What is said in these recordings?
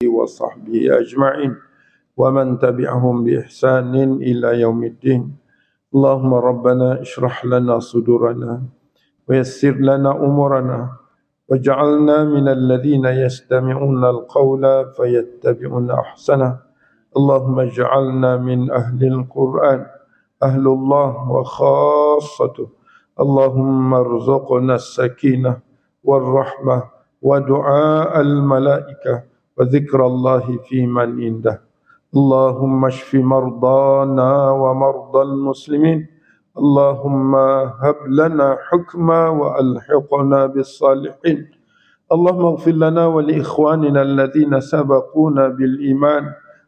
وصحبه أجمعين ومن تبعهم بإحسان إلى يوم الدين. اللهم ربنا اشرح لنا صدورنا ويسر لنا أمورنا واجعلنا من الذين يستمعون القول فيتبعون أحسنه. اللهم اجعلنا من أهل القرآن أهل الله وخاصته. اللهم ارزقنا السكينة والرحمة ودعاء الملائكة وذكر الله في من عنده. اللهم اشف مرضانا ومرضى المسلمين. اللهم هب لنا حكما وألحقنا بالصالحين. اللهم اغفر لنا ولإخواننا الذين سبقونا بالإيمان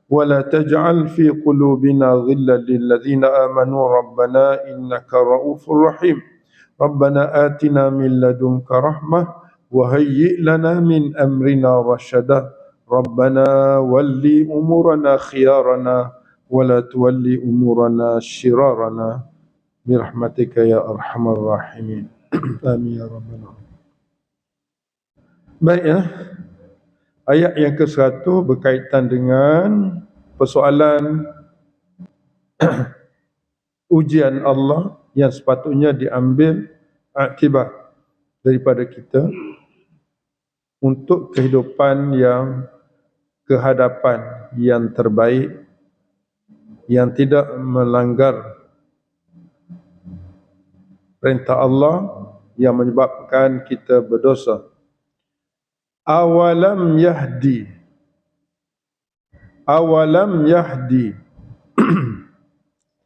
ولا تجعل في قلوبنا غلا للذين آمنوا ربنا إنك رؤوف رحيم. ربنا آتنا من لدنك رحمة وهيئ لنا من أمرنا رشدا. ربنا ولي أمورنا خيارنا ولا تولي أمورنا شرارنا برحمتك يا أرحم الراحمين. آمين يا رب العالمين. Baik ya. Ayat yang ke-100 berkaitan dengan persoalan ujian Allah yang sepatutnya diambil akibat daripada kita untuk kehidupan yang kehadapan yang terbaik, yang tidak melanggar perintah Allah yang menyebabkan kita berdosa. Awalam yahdi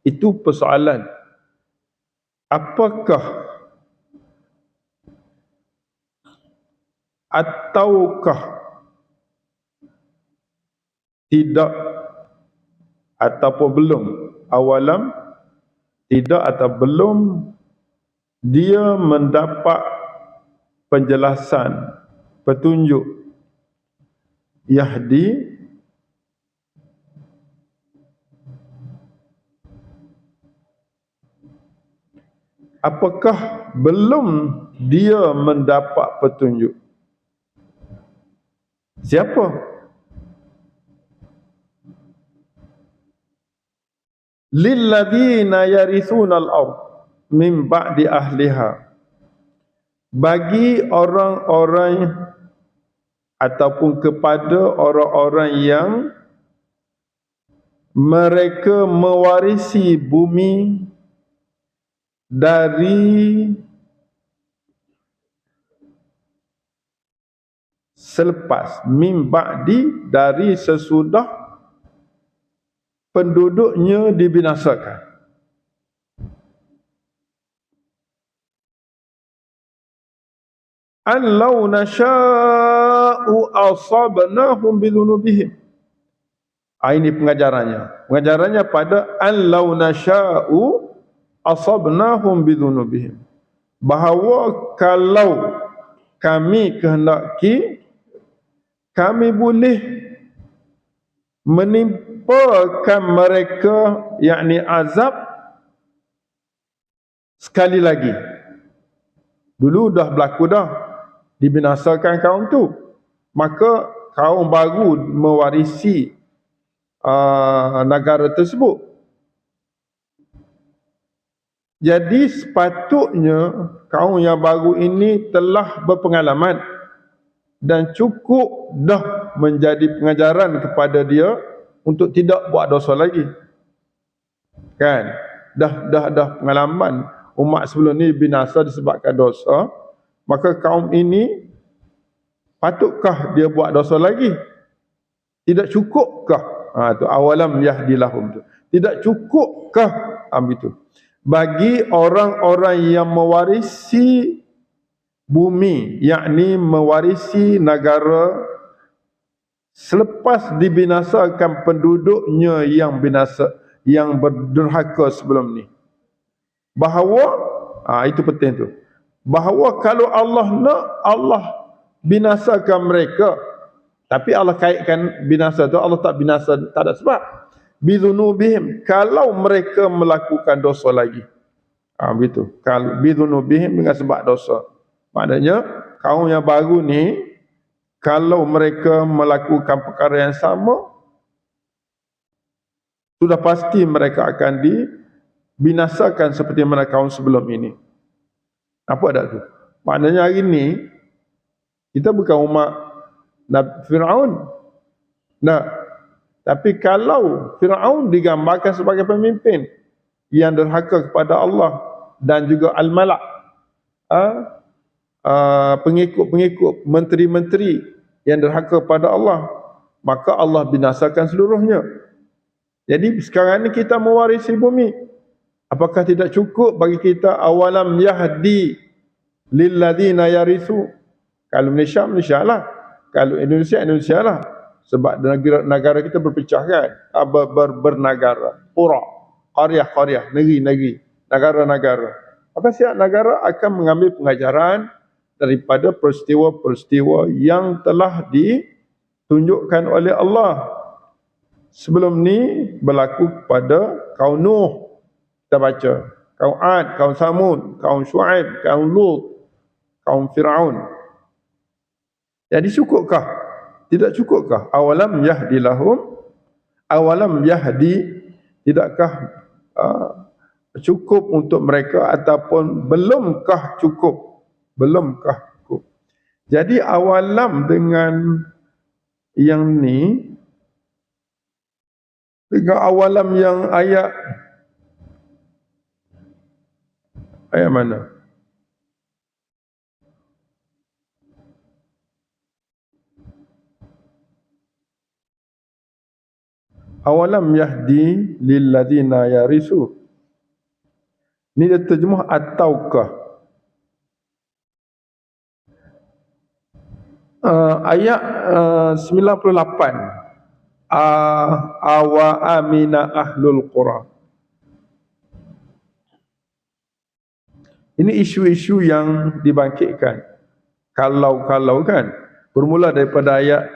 itu persoalan. Apakah ataukah tidak ataupun belum? Awalam tidak atau belum dia mendapat penjelasan, petunjuk. Yahdi apakah belum dia mendapat petunjuk? Siapa? Lilladzina yarithunal ardh min ba'di ahliha, bagi orang-orang ataupun kepada orang-orang yang mereka mewarisi bumi dari selepas, min ba'di dari sesudah penduduknya dibinasakan. An law nasha'u asabnahum bidhunubihim. Ini pengajarannya. Pengajarannya pada an law nasha'u asabnahum bidhunubihim. Bahawa kalau kami kehendaki, kami boleh menimpakan mereka, yakni azab sekali lagi. Dulu dah berlaku dah, dibinasakan kaum tu, maka kaum baru mewarisi negara tersebut. Jadi sepatutnya kaum yang baru ini telah berpengalaman dan cukup dah menjadi pengajaran kepada dia untuk tidak buat dosa lagi. Kan? Dah pengalaman umat sebelum ni binasa disebabkan dosa, maka kaum ini patutkah dia buat dosa lagi? Tidak cukupkah? Tu awalam yahdilahum tu. Tidak cukupkah itu? Bagi orang-orang yang mewarisi bumi, yakni mewarisi negara selepas dibinasakan penduduknya yang binasa, yang berderhaka sebelum ni. Bahawa itu penting tu. Bahawa kalau Allah nak, Allah binasakan mereka. Tapi Allah kaitkan binasa tu, Allah tak binasa tak ada sebab. Bidhunubihim, kalau mereka melakukan dosa lagi. Begitu. Kalau bidhunubihim dengan sebab dosa. Maknanya kaum yang baru ni kalau mereka melakukan perkara yang sama, sudah pasti mereka akan dibinasakan seperti mana kaum sebelum ini. Apa ada tu? Maknanya hari ini kita bukan umat Nabi Fir'aun. Nah, tapi kalau Fir'aun digambarkan sebagai pemimpin yang derhaka kepada Allah dan juga al-malak, pengikut-pengikut, menteri-menteri yang derhaka kepada Allah, maka Allah binasakan seluruhnya. Jadi sekarang ni kita mewarisi bumi. Apakah tidak cukup bagi kita awalam yahdi lilladzina yarisu? Kalau Malaysia, Malaysia lah. Kalau Indonesia, Indonesia lah. Sebab negara kita berpecah kan, bernegara, pura, qaryah, negeri, negara-negara. Maka setiap negara akan mengambil pengajaran daripada peristiwa-peristiwa yang telah ditunjukkan oleh Allah. Sebelum ni berlaku pada kaum Nuh, kita baca, kaum Ad, kaum Samud, kaum Shu'aib, kaum Lut, kaum Fir'aun. Jadi cukupkah? Tidak cukupkah? Awalam yahdi lahum, awalam yahdi, tidakkah cukup untuk mereka, ataupun belumkah cukup? Belumkah cukup? Jadi awalam dengan yang ni, dengan awalam yang ayat mana? Awalam yahdi lilladzina yarisu. Ni dia terjemah ataukah. Ayat 98. Awa amina ahlul qura. Ini isu-isu yang dibangkitkan. Kalau kan, bermula daripada ayat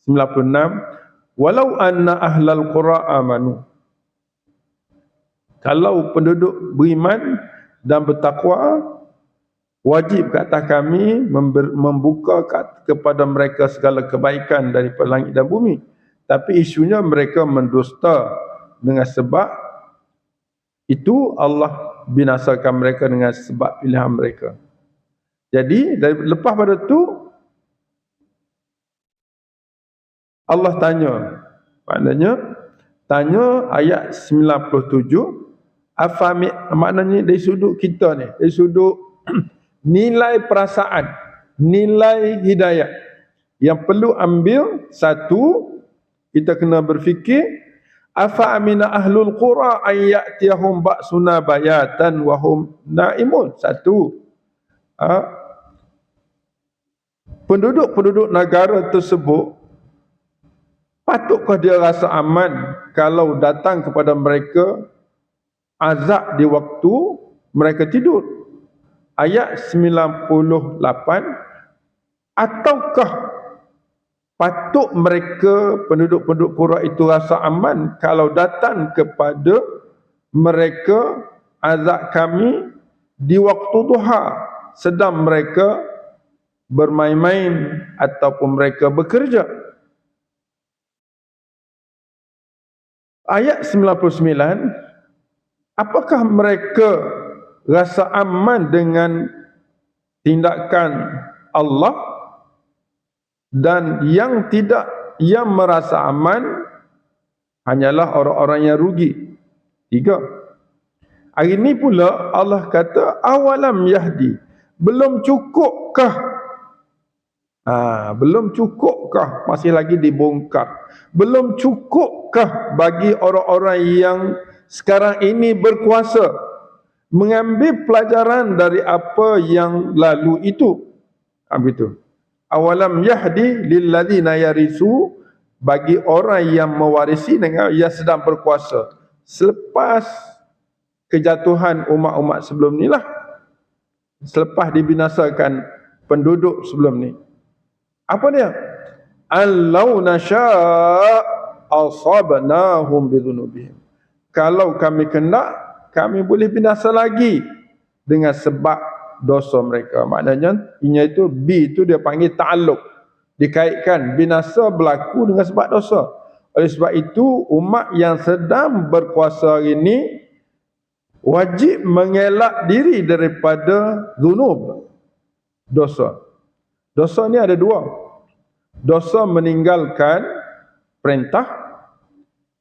96. Walau anna ahlal qura amanu. Kalau penduduk beriman dan bertakwa, wajib ke atas kami membuka kepada mereka segala kebaikan daripada langit dan bumi. Tapi isunya mereka mendusta, dengan sebab itu Allah binasakan mereka dengan sebab pilihan mereka. Jadi lepas pada tu Allah tanya, maknanya tanya ayat 97, afami, maknanya dari sudut kita ni, dari sudut nilai perasaan, nilai hidayah, yang perlu ambil satu, kita kena berfikir, afa amina ahlul qura ay ya'tiyahum ba'suna bayatan wa hum naimun. Satu, penduduk-penduduk negara tersebut, patutkah dia rasa aman kalau datang kepada mereka azab di waktu mereka tidur? Ayat 98, ataukah patut mereka, penduduk-penduduk pura itu, rasa aman kalau datang kepada mereka azab kami di waktu duha, sedang mereka bermain-main ataupun mereka bekerja? Ayat 99, apakah mereka rasa aman dengan tindakan Allah? Dan yang tidak, yang merasa aman hanyalah orang-orang yang rugi. 3. Hari ini pula Allah kata awalam yahdi, belum cukupkah? Belum cukupkah? Masih lagi dibongkar. Belum cukupkah bagi orang-orang yang sekarang ini berkuasa mengambil pelajaran dari apa yang lalu itu? Begitu. Awalam yahdi lilladzina yarisu, bagi orang yang mewarisi dengan yang sedang berkuasa selepas kejatuhan umat-umat sebelum ni lah, selepas dibinasakan penduduk sebelum ni. Apa dia? Allau nasya' asabnahum bidzunubihim. Kalau kami kendak, kami boleh binasa lagi dengan sebab dosa mereka. Maknanya inya itu B itu dia panggil ta'alluq. dikaitkan binasa berlaku dengan sebab dosa. Oleh sebab itu umat yang sedang berkuasa hari ini wajib mengelak diri daripada zunub, dosa. Dosa ni ada dua. Dosa meninggalkan perintah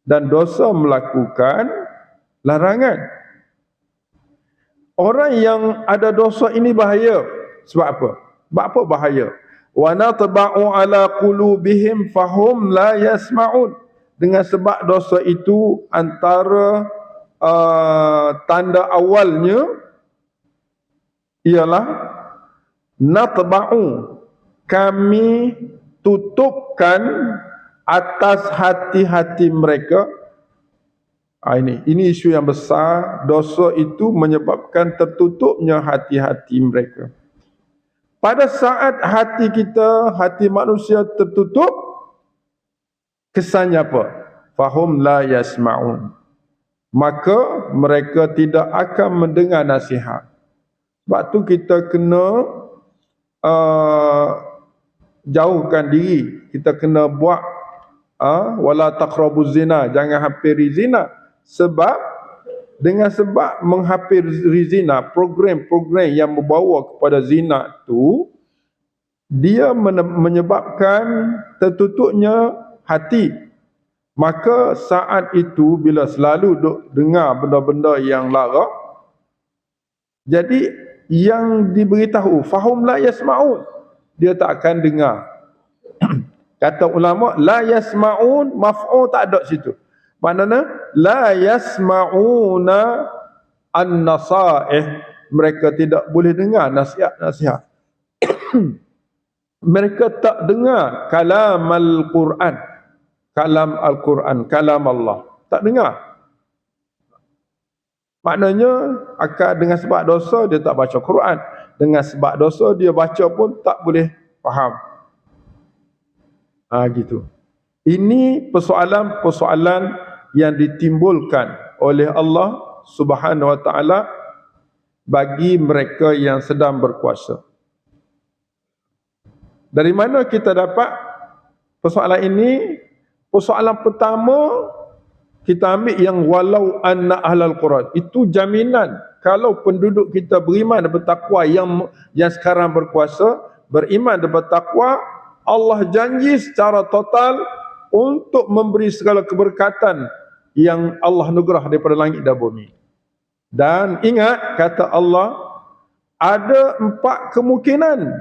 dan dosa melakukan larangan. Orang yang ada dosa ini bahaya. Sebab apa? Sebab apa bahaya? Wa natba'u ala qulubihim fahum la yasma'un. Dengan sebab dosa itu antara tanda awalnya ialah natba'u, kami tutupkan atas hati-hati mereka. Ini isu yang besar. Dosa itu menyebabkan tertutupnya hati-hati mereka. Pada saat hati kita, hati manusia tertutup, kesannya apa? Fahum la yasma'un. Maka mereka tidak akan mendengar nasihat. Sebab tu kita kena jauhkan diri. Kita kena buat wala taqrabuz zina, jangan hampiri zina. Sebab dengan sebab menghampiri zina, program-program yang membawa kepada zina tu, dia menyebabkan tertutupnya hati. Maka saat itu bila selalu duk dengar benda-benda yang lara, jadi yang diberitahu fahum la yasma'un, dia tak akan dengar. Kata ulama la yasma'un, maf'ul tak ada situ. Maknanya la yasma'una an-nasaih, mereka tidak boleh dengar nasihat-nasihat. Mereka tak dengar kalam al-Quran, kalam Al-Quran, kalam Allah, tak dengar. Maknanya dengan sebab dosa dia tak baca Quran, dengan sebab dosa dia baca pun tak boleh faham. Gitu. Ini persoalan-persoalan yang ditimbulkan oleh Allah Subhanahu Wa Taala bagi mereka yang sedang berkuasa. Dari mana kita dapat persoalan ini? Persoalan pertama, kita ambil yang walau anna ahlal Quran. Itu jaminan kalau penduduk kita beriman dan bertakwa yang sekarang berkuasa, beriman dan bertakwa, Allah janji secara total untuk memberi segala keberkatan yang Allah nugerah daripada langit dan bumi. Dan ingat kata Allah, ada 4 kemungkinan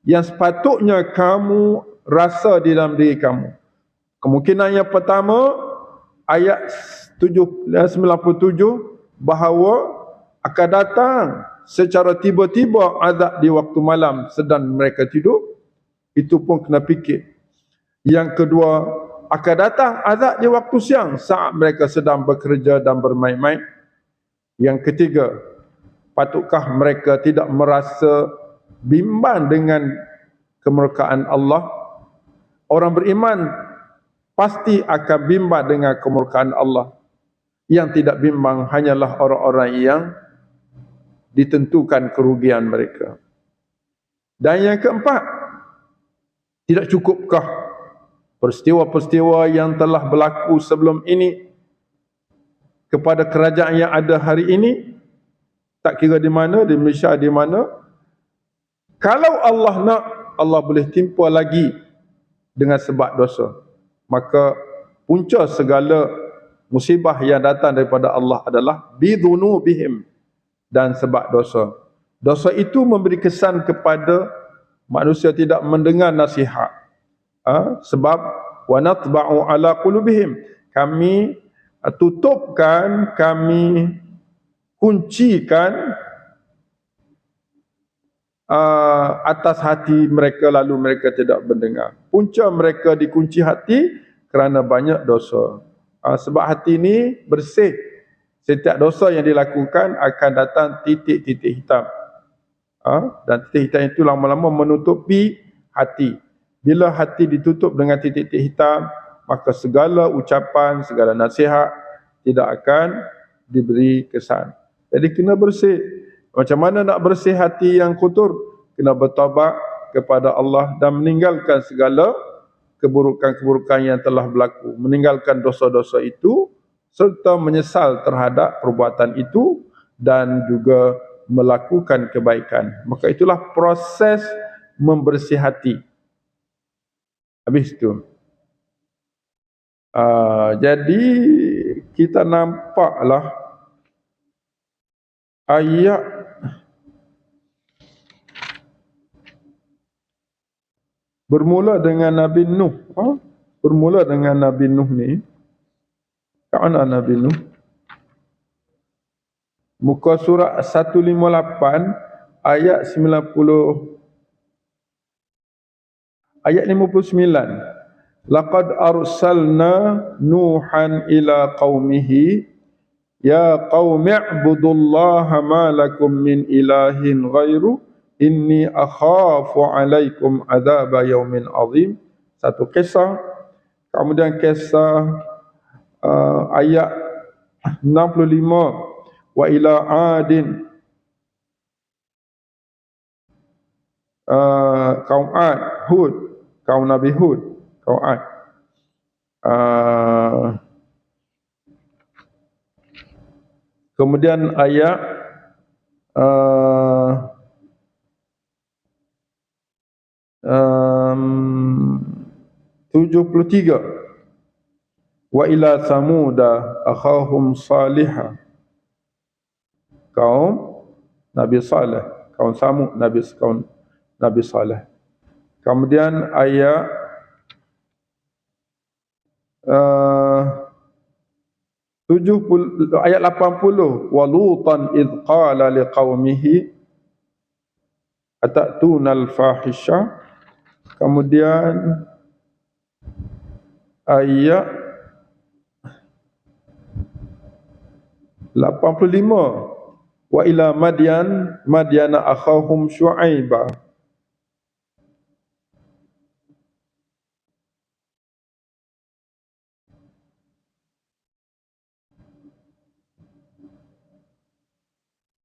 yang sepatutnya kamu rasa di dalam diri kamu. Kemungkinan yang pertama, ayat 97, bahawa akan datang secara tiba-tiba azab di waktu malam sedang mereka tidur. Itu pun kena fikir. Yang kedua, akan datang azab di waktu siang saat mereka sedang bekerja dan bermain-main. Yang ketiga, patutkah mereka tidak merasa bimbang dengan kemurkaan Allah? Orang beriman pasti akan bimbang dengan kemurkaan Allah. Yang tidak bimbang hanyalah orang-orang yang ditentukan kerugian mereka. Dan yang keempat, tidak cukupkah peristiwa-peristiwa yang telah berlaku sebelum ini kepada kerajaan yang ada hari ini, tak kira di mana, di Malaysia di mana, kalau Allah nak, Allah boleh timpa lagi dengan sebab dosa. Maka punca segala musibah yang datang daripada Allah adalah bidhunubihim, dan sebab dosa. Dosa itu memberi kesan kepada manusia tidak mendengar nasihat. Sebab wa natba'u ala qulubihim, kami tutupkan, kami kuncikan atas hati mereka, lalu mereka tidak mendengar. Punca mereka dikunci hati kerana banyak dosa. Sebab hati ini bersih. Setiap dosa yang dilakukan akan datang titik-titik hitam. Dan titik hitam itu lama-lama menutupi hati. Bila hati ditutup dengan titik-titik hitam, maka segala ucapan, segala nasihat tidak akan diberi kesan. Jadi kena bersih. Macam mana nak bersih hati yang kotor? Kena bertaubat, kepada Allah dan meninggalkan segala keburukan-keburukan yang telah berlaku, meninggalkan dosa-dosa itu serta menyesal terhadap perbuatan itu dan juga melakukan kebaikan. Maka itulah proses membersih hati. Habis itu. Jadi kita nampaklah ayat bermula dengan Nabi Nuh. Bermula dengan Nabi Nuh ni. Kat mana Nabi Nuh? Muka surat 158 ayat 90 ayat 59. Laqad arsalna Nuhan ila qaumihi ya qaumi i'budullaha ma lakum min ilahin ghairu inni akhafu alaikum adzaba yaumin azim. Satu kisah. Kemudian kisah ayat 65 wa ila adin kaum Ad, Hud, kaum Nabi Hud, kaum Ad. Kemudian ayat 73 wa ila samuda akhahum salihah, kaum Nabi Saleh, kaum Samud, kaum Nabi Saleh. Kemudian ayat 70 ayat 80 wa lutan id qala liqaumihi atatuna al-fahisha. Kemudian ayat 85 wa ila madyana akhahum syu'aiba.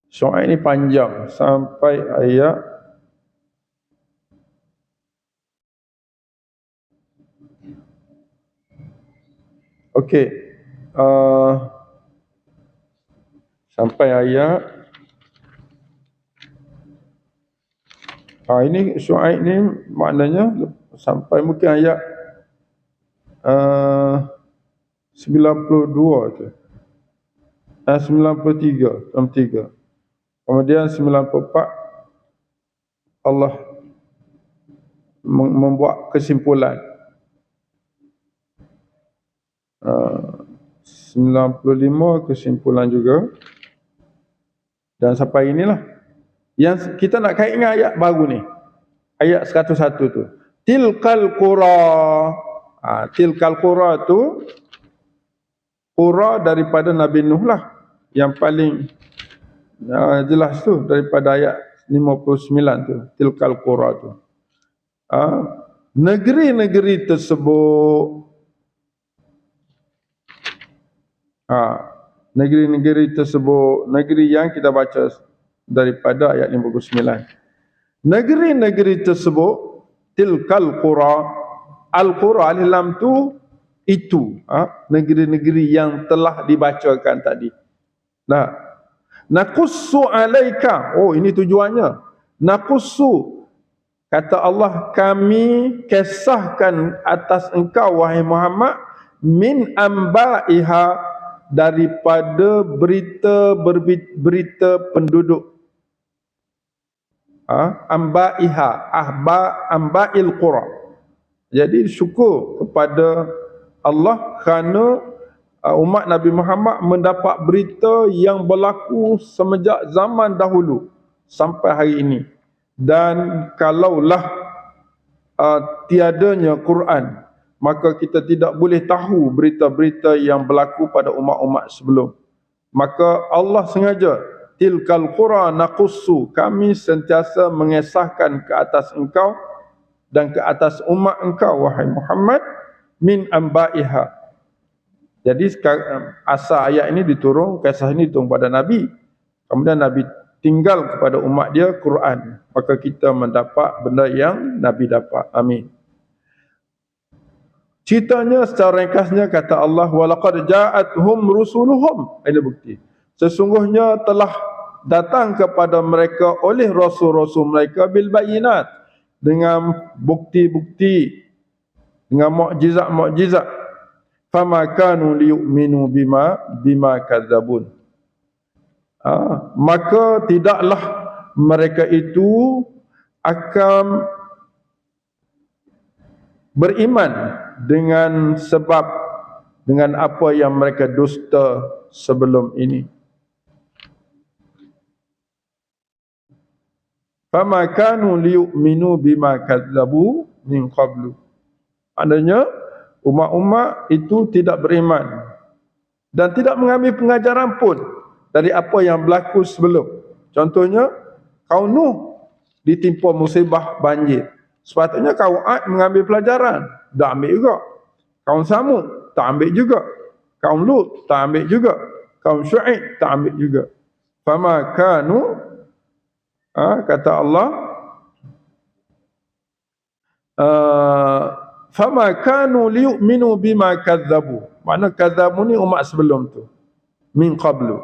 Syu'aib ini panjang sampai ayat sampai ayat ini Syu'aib ni maknanya sampai mungkin ayat 92 tu. 93. Kemudian 94 Allah membuat kesimpulan. 95 kesimpulan juga. Dan sampai inilah yang kita nak kait dengan ayat baru ni. Ayat 101 tu. Tilkal qura. Tilkal qura tu qura daripada Nabi Nuh lah. Yang paling jelas tu daripada ayat 59 tu. Tilkal qura tu. Negeri-negeri tersebut, negeri-negeri tersebut, negeri yang kita baca daripada ayat 59. Negeri-negeri tersebut, tilkal qura, al-qura alif lam tu itu, negeri-negeri yang telah dibacakan tadi. Nah, naqussu alaika, ini tujuannya. Naqussu, kata Allah, kami kisahkan atas engkau wahai Muhammad min ambaiha, daripada berita penduduk. Ambaiha, ambail qura. Jadi syukur kepada Allah kerana umat Nabi Muhammad mendapat berita yang berlaku semenjak zaman dahulu sampai hari ini. Dan kalaulah tiadanya Quran, maka kita tidak boleh tahu berita-berita yang berlaku pada umat-umat sebelum. Maka Allah sengaja, tilkal qura naqussu, kami sentiasa mengesahkan ke atas engkau dan ke atas umat engkau wahai Muhammad min ambaiha. Jadi asal ayat ini diturun, kisah ini diturun pada Nabi. Kemudian Nabi tinggal kepada umat dia Quran, maka kita mendapat benda yang Nabi dapat. Amin. Ceritanya secara ringkasnya kata Allah, walaqad ja'atuhum rusuluhum. Ini bukti. Sesungguhnya telah datang kepada mereka oleh rasul-rasul mereka bil bayinat, dengan bukti-bukti, dengan mukjizat-mukjizat. Fama kanu liyu'minu bima kadzabun. Maka tidaklah mereka itu akan beriman dengan sebab dengan apa yang mereka dusta sebelum ini. Fama kanu liyu'minu bima kadzabu min qablu. Maknanya umat-umat itu tidak beriman dan tidak mengambil pengajaran pun dari apa yang berlaku sebelum. Contohnya kaum Nuh ditimpa musibah banjir. Sepatutnya kaum Ad mengambil pelajaran, tak ambil juga. Kaum Samud tak ambil juga. Kaum Lut tak ambil juga. Kaum Syuaib tak ambil juga. Fama kanu, kata Allah, fama kanu liyu'minu bima kadzabu. Makna kadzabu ni umat sebelum tu, min qablu.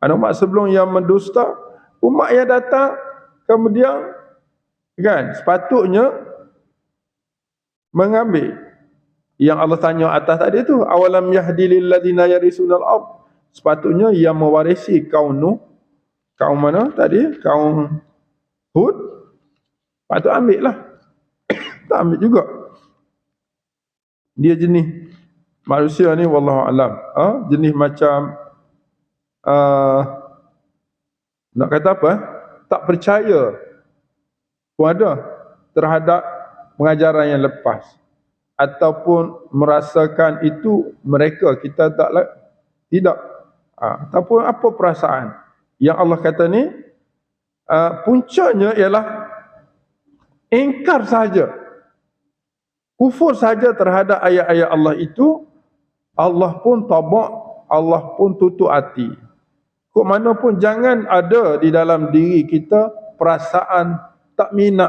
Ada umat sebelum yang mendusta, umat yang datang kemudian kan sepatutnya mengambil yang Allah tanya atas tadi tu, awalam yahdi lil ladzina yarisunal ard. Sepatutnya yang mewarisi kaum Nuh, kaum mana tadi? Kaum Hud. Patut ambil lah. Tak ambil juga. Dia jenis manusia ni wallahu alam, jenis macam nak kata apa? Tak percaya pun ada terhadap pengajaran yang lepas, ataupun merasakan itu mereka, kita tidak. Ataupun apa perasaan yang Allah kata ni, puncanya ialah ingkar saja, kufur saja terhadap ayat-ayat Allah itu. Allah pun tabak, Allah pun tutup hati. Kok mana pun jangan ada di dalam diri kita perasaan tak minat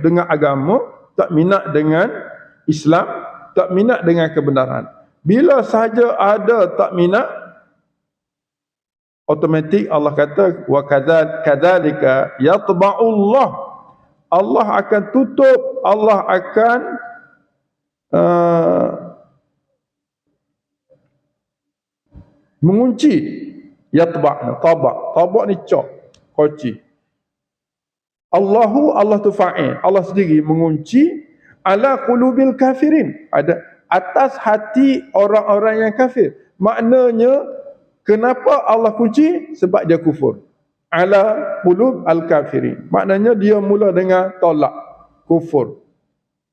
dengan agama, tak minat dengan Islam, tak minat dengan kebenaran. Bila sahaja ada tak minat, automatik Allah kata wa kadzalika yatba'ullah. Allah akan tutup, Allah akan mengunci. Tabak ni cok, kunci. Allah tu fa'il, Allah sendiri mengunci ala qulubil kafirin, ada atas hati orang-orang yang kafir. Maknanya kenapa Allah kunci? Sebab dia kufur. Ala qulub al kafirin, maknanya dia mula dengan tolak, kufur.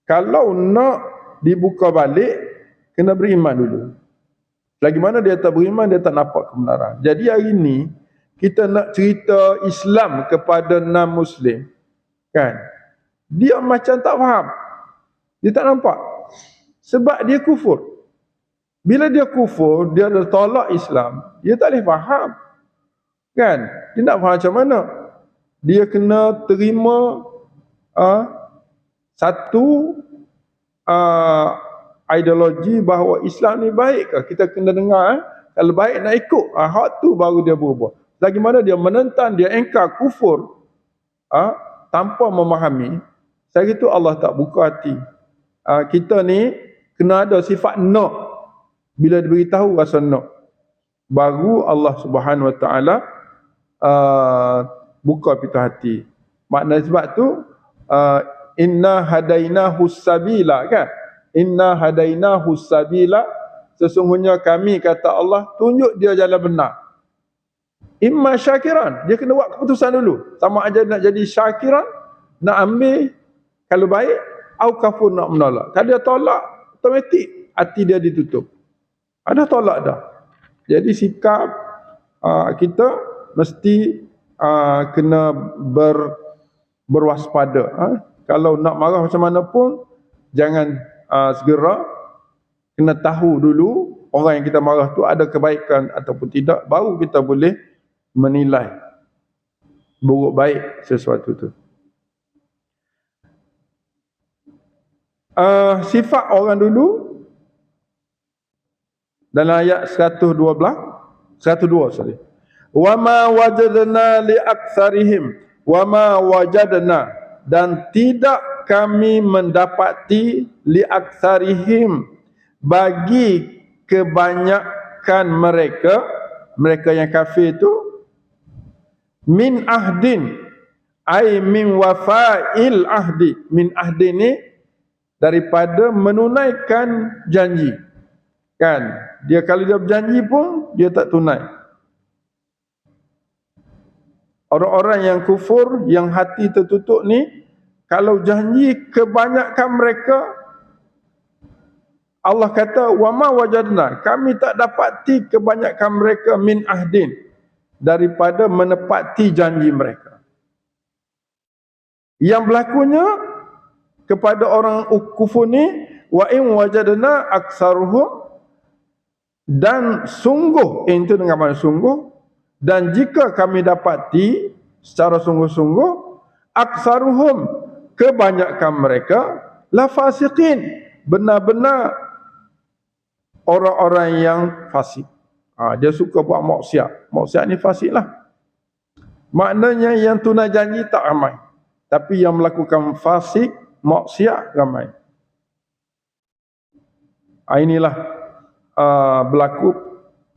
Kalau nak dibuka balik, kena beriman dulu. Lagi mana dia tak beriman, dia tak nampak kebenaran. Jadi hari ini kita nak cerita Islam kepada non-Muslim, kan? Dia macam tak faham. Dia tak nampak. Sebab dia kufur. Bila dia kufur, dia dah tolak Islam, dia tak boleh faham. Kan? Dia nak faham macam mana? Dia kena terima satu ideologi bahawa Islam ni baik ke? Kita kena dengar, kalau baik nak ikut, hak tu baru dia berubah. Lagi mana dia menentang, dia engkar, kufur, tanpa memahami, saya itu Allah tak buka hati. Kita ni kena ada sifat nak. Bila diberitahu rasa nak, baru Allah Subhanahu Wa Taala buka pintu hati. Makna sebab tu inna hadainahu sabila, kan? Inna hadainahu sabila, sesungguhnya kami, kata Allah, tunjuk dia jalan benar. Imma syakiran, dia kena buat keputusan dulu, sama aja nak jadi syakiran, nak ambil kalau baik, atau kafur, nak menolak. Kalau dia tolak, automatik hati dia ditutup. Ada tolak dah. Jadi sikap kita mesti kena berwaspada. Kalau nak marah macam mana pun, jangan segera, kena tahu dulu orang yang kita marah tu ada kebaikan ataupun tidak, baru kita boleh menilai. buruk baik sesuatu tu. Sifat orang dulu dalam ayat 102 sorry. Wa ma wajadna li aktsarihim wa ma wajadna, dan tidak kami mendapati li aktsarihim, bagi kebanyakan mereka yang kafir itu, min ahdin ay min wafa'il ahdi. Min ahdi ni daripada menunaikan janji. Kan, dia kalau dia berjanji pun dia tak tunai. Orang-orang yang kufur, yang hati tertutup ni, kalau janji, kebanyakan mereka, Allah kata wa ma wajadna, kami tak dapati kebanyakan mereka min ahdin, daripada menepati janji mereka. Yang berlakunya kepada orang kufur ni, wa in wajadna aksaruhum, dan sungguh, itu dengan makna sungguh, dan jika kami dapati secara sungguh-sungguh, aksaruhum, kebanyakan mereka, la fasiqin, benar-benar orang-orang yang fasik. Dia suka buat maksiat. Maksiat ni fasik lah. Maknanya yang tunai janji tak ramai, tapi yang melakukan fasik, maksiat ramai. Inilah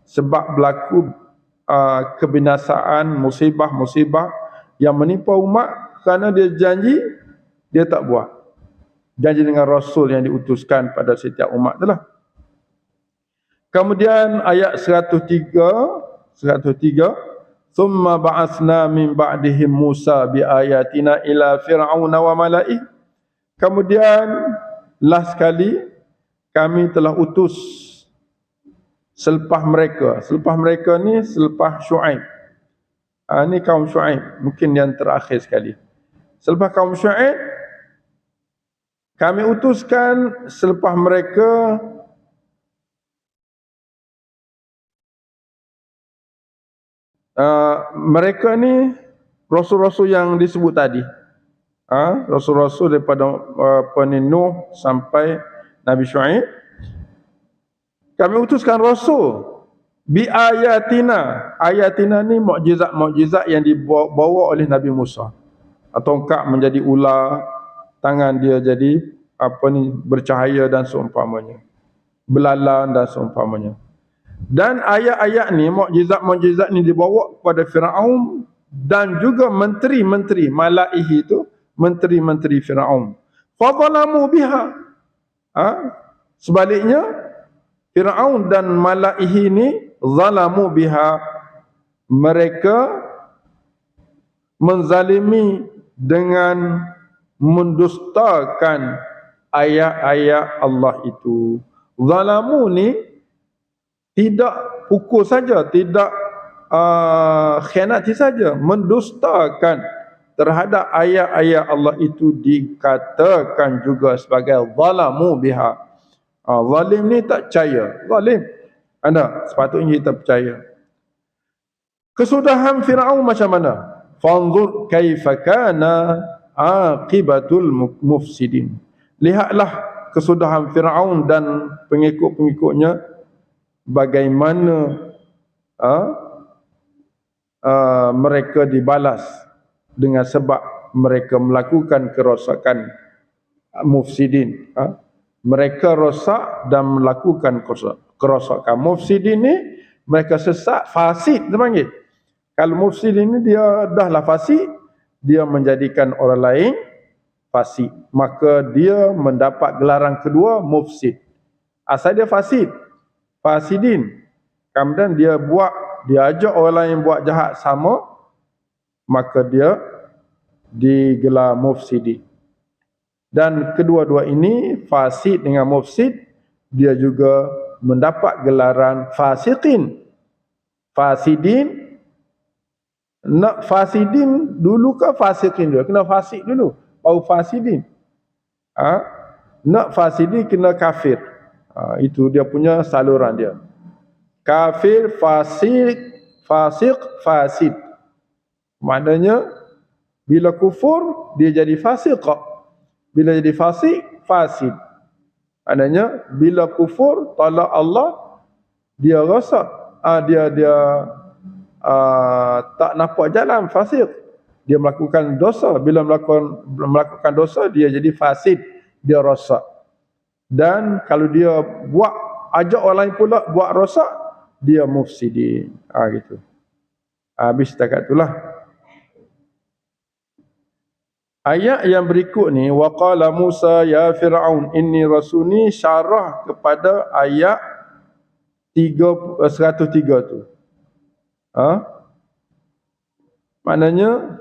sebab berlaku kebinasaan, musibah-musibah yang menimpa umat kerana dia janji, dia tak buat. Janji dengan Rasul yang diutuskan pada setiap umat itulah. Kemudian ayat 103, thumma ba'atsna min ba'dihim Musa bi ayatina ila fir'auna wa mala'i. Kemudian last sekali kami telah utus selepas mereka ni selepas Syuaib. Ni kaum Syuaib, mungkin yang terakhir sekali. Selepas kaum Syuaib, kami utuskan selepas mereka mereka ni rasul-rasul yang disebut tadi. Rasul-rasul daripada Nuh sampai Nabi Syuaib. Kami utuskan Rasul bi ayatina. Ayatina ni mukjizat-mukjizat yang dibawa oleh Nabi Musa. Tongkat menjadi ular, tangan dia jadi bercahaya dan seumpamanya, belalang dan seumpamanya. Dan ayat-ayat ni, mukjizat-mukjizat ni dibawa kepada Firaun dan juga menteri-menteri malaihi itu, menteri-menteri Firaun. Fadhalamu biha. Sebaliknya, Firaun dan malaihi ni zalamu biha, mereka menzalimi dengan mendustakan ayat-ayat Allah itu. Zalamu ni tidak pukul saja, tidak khianati saja, mendustakan terhadap ayat-ayat Allah itu dikatakan juga sebagai zalamu biha. Zalim ni tak percaya. Zalim. Sepatutnya kita percaya. Kesudahan Firaun macam mana? Fanzur kaifa kana aqibatul mufsidin. Lihatlah kesudahan Firaun dan pengikut-pengikutnya, bagaimana mereka dibalas dengan sebab mereka melakukan kerosakan. Mufsidin, mereka rosak dan melakukan kerosakan. Mufsidin ni mereka sesat, fasid dia panggil. Kalau mufsidin ni dia dahlah fasid, dia menjadikan orang lain fasid, maka dia mendapat gelaran kedua mufsid. Asal dia fasid, fasidin. Kemudian dia ajak orang lain buat jahat sama, maka dia digelar mufsidin. Dan kedua-dua ini, fasid dengan mufsid, dia juga mendapat gelaran fasiqin. Fasidin, nak fasidin dulu ke fasiqin dulu? Kena fasik dulu, baru fasidin. Nak fasidin kena kafir. Itu dia punya saluran dia. Kafir, fasik, fasid. Maknanya bila kufur dia jadi fasik. Bila jadi fasik, fasid. Maknanya bila kufur tolak Allah, dia rosak. Dia tak nampak jalan, fasik. Dia melakukan dosa. Bila melakukan dosa, dia jadi fasid, dia rosak. Dan kalau dia ajak orang lain pula buat rosak, dia mufsidin. Gitu. Habis setakat itulah. Ayat yang berikut ni, waqala Musa ya Fir'aun inni rasuni, syarah kepada ayat 103 tu. Maknanya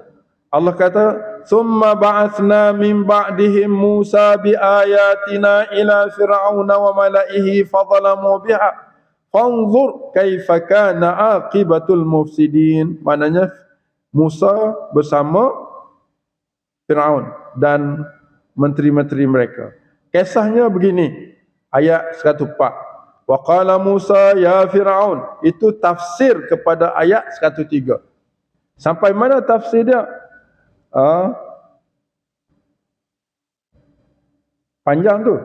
Allah kata summa ba'athna min ba'dihim Musa bi ayatina ila fir'auna wa mala'ihi fadhalamu biha fanzur kaifa kana aqibatul mufsidin. Maknanya Musa bersama Firaun dan menteri-menteri mereka. Kisahnya begini, ayat 104. Wa qala Musa ya Firaun, itu tafsir kepada ayat 103. Sampai mana tafsir dia? Panjang tu.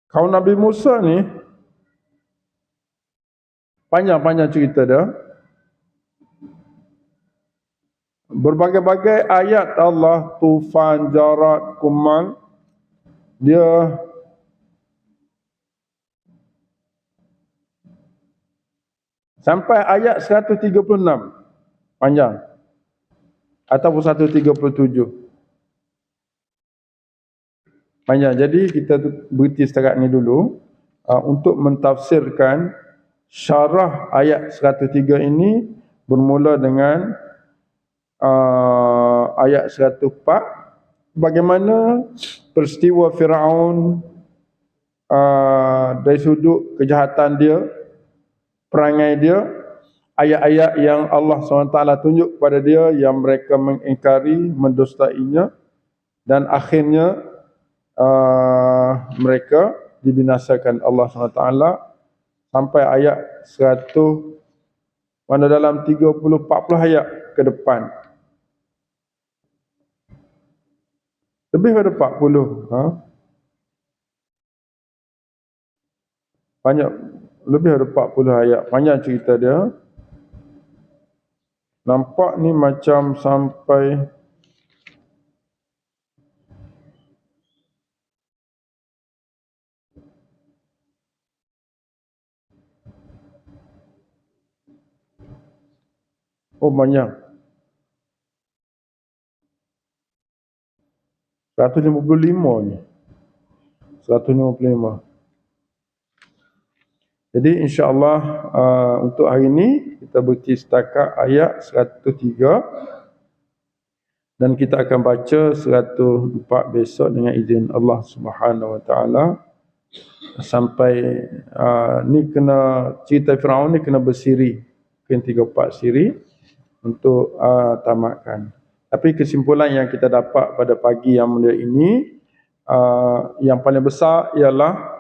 Kaum Nabi Musa ni panjang-panjang cerita dia. Berbagai-bagai ayat Allah, tufan, jarat, kuman, dia sampai ayat 136 panjang ataupun 137 panjang. Jadi kita berhenti setakat ni dulu untuk mentafsirkan syarah ayat 103 ini, bermula dengan ayat 104, bagaimana peristiwa Firaun dari sudut kejahatan dia, perangai dia, ayat-ayat yang Allah SWT tunjuk kepada dia yang mereka mengingkari, mendustainya, dan akhirnya mereka dibinasakan Allah SWT sampai ayat 100, mana dalam 30-40 ayat ke depan. Lebih pada 40. Banyak, lebih ada 40 ayat. Panjang cerita dia. Nampak ni macam sampai banyak. 155 ni. 155. Jadi insya-Allah untuk hari ini kita berhenti setakat ayat 103 dan kita akan baca 104 besok dengan izin Allah Subhanahu Wa Taala. Sampai ni kena cerita Firaun ni kena bersiri, kena 3-4 siri untuk tamatkan. Tapi kesimpulan yang kita dapat pada pagi yang mulia ini, yang paling besar ialah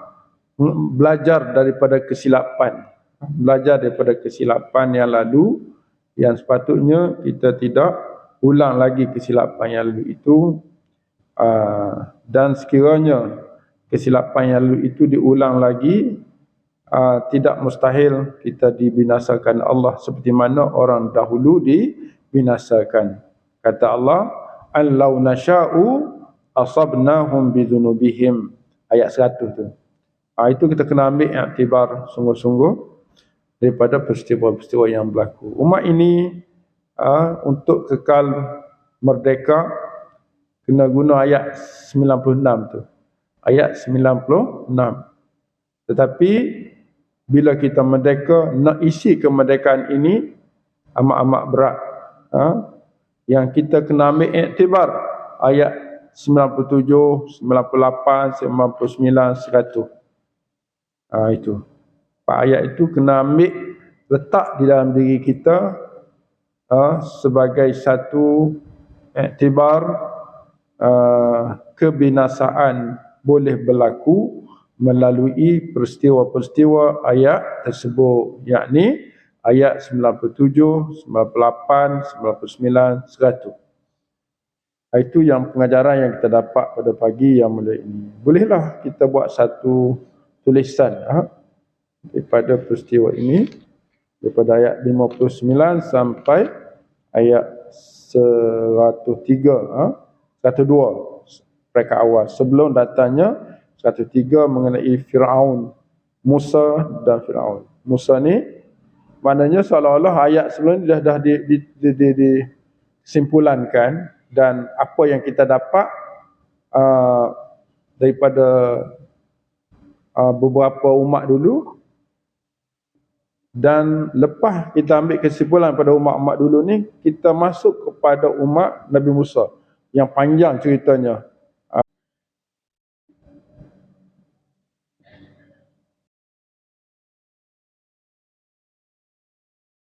belajar daripada kesilapan. Belajar daripada kesilapan yang lalu, yang sepatutnya kita tidak ulang lagi kesilapan yang lalu itu. Dan sekiranya kesilapan yang lalu itu diulang lagi, tidak mustahil kita dibinasakan Allah seperti mana orang dahulu dibinasakan. Kata Allah, "Allau nasha'u asabnahum bidzunubihim." Ayat 100 tu. Itu kita kena ambil iktibar sungguh-sungguh daripada peristiwa-peristiwa yang berlaku. Umat ini untuk kekal merdeka kena guna ayat 96 tu. Ayat 96. Tetapi bila kita merdeka, nak isi kemerdekaan ini amat-amat berat. Yang kita kena ambil iktibar ayat 97, 98, 99, 100. Itu. 4 ayat itu kena ambil letak di dalam diri kita sebagai satu iktibar. Kebinasaan boleh berlaku melalui peristiwa-peristiwa ayat tersebut, yakni ayat 97, 98, 99, 100. Itu yang pengajaran yang kita dapat pada pagi yang mulia ini. Bolehlah kita buat satu tulisan daripada peristiwa ini, daripada ayat 59 sampai ayat 103, 102 mereka awal. Sebelum datangnya 103 mengenai Firaun, Musa dan Firaun. Musa ni maknanya seolah-olah ayat sebelum ni dah disimpulankan, dan apa yang kita dapat daripada beberapa umat dulu, dan lepas kita ambil kesimpulan pada umat-umat dulu ni, kita masuk kepada umat Nabi Musa yang panjang ceritanya.